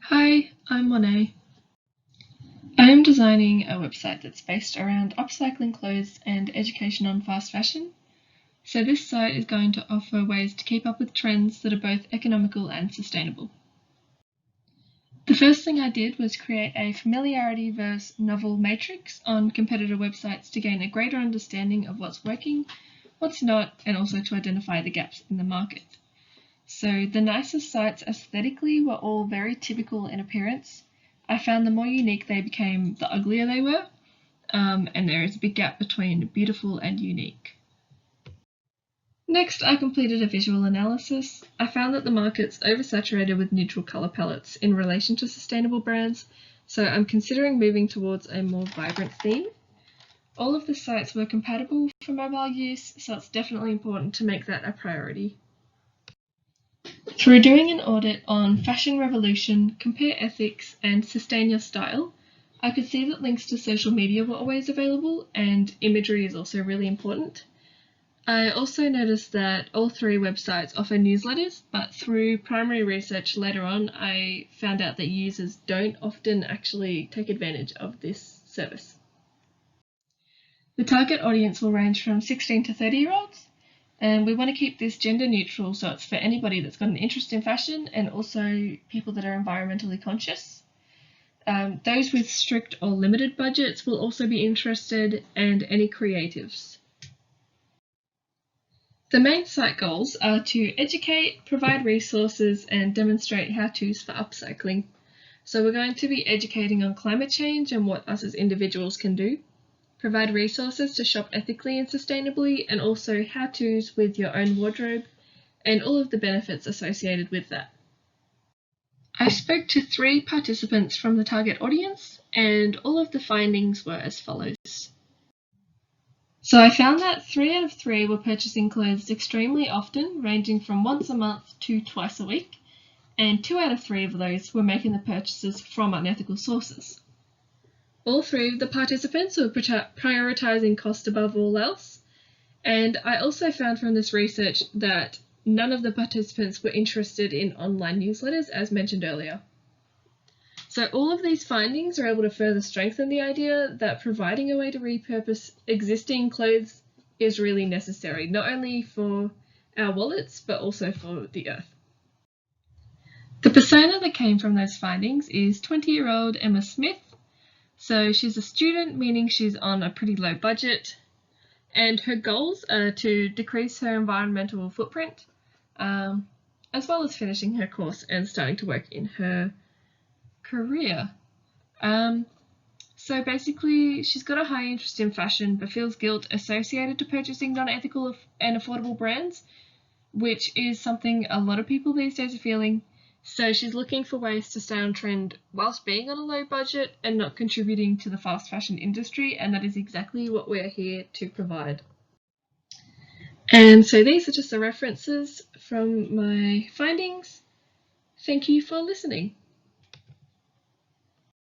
Hi, I'm Monet. I am designing a website that's based around upcycling clothes and education on fast fashion. So this site is going to offer ways to keep up with trends that are both economical and sustainable. The first thing I did was create a familiarity versus novel matrix on competitor websites to gain a greater understanding of what's working, what's not, and also to identify the gaps in the market. So the nicest sites aesthetically were all very typical in appearance. I found the more unique they became, the uglier they were, and there is a big gap between beautiful and unique. Next, I completed a visual analysis. I found that the market's oversaturated with neutral colour palettes in relation to sustainable brands, so I'm considering moving towards a more vibrant theme. All of the sites were compatible for mobile use, so it's definitely important to make that a priority. Through doing an audit on Fashion Revolution, Compare Ethics, and Sustain Your Style, I could see that links to social media were always available and imagery is also really important. I also noticed that all three websites offer newsletters, but through primary research later on, I found out that users don't often actually take advantage of this service. The target audience will range from 16 to 30-year-olds. And we want to keep this gender neutral, so it's for anybody that's got an interest in fashion and also people that are environmentally conscious. Those with strict or limited budgets will also be interested, and any creatives. The main site goals are to educate, provide resources, and demonstrate how-tos for upcycling. So we're going to be educating on climate change and what us as individuals can do. Provide resources to shop ethically and sustainably, and also how-tos with your own wardrobe and all of the benefits associated with that. I spoke to 3 participants from the target audience, and all of the findings were as follows. So I found that 3 out of 3 were purchasing clothes extremely often, ranging from once a month to twice a week, and 2 out of 3 of those were making the purchases from unethical sources. All 3 of the participants were prioritizing cost above all else, and I also found from this research that none of the participants were interested in online newsletters, as mentioned earlier. So all of these findings are able to further strengthen the idea that providing a way to repurpose existing clothes is really necessary, not only for our wallets, but also for the earth. The persona that came from those findings is 20-year-old Emma Smith. So she's a student, meaning she's on a pretty low budget, and her goals are to decrease her environmental footprint, as well as finishing her course and starting to work in her career. So basically, she's got a high interest in fashion, but feels guilt associated to purchasing non-ethical and affordable brands, which is something a lot of people these days are feeling. So she's looking for ways to stay on trend whilst being on a low budget and not contributing to the fast fashion industry, and that is exactly what we're here to provide. And so these are just the references from my findings. Thank you for listening.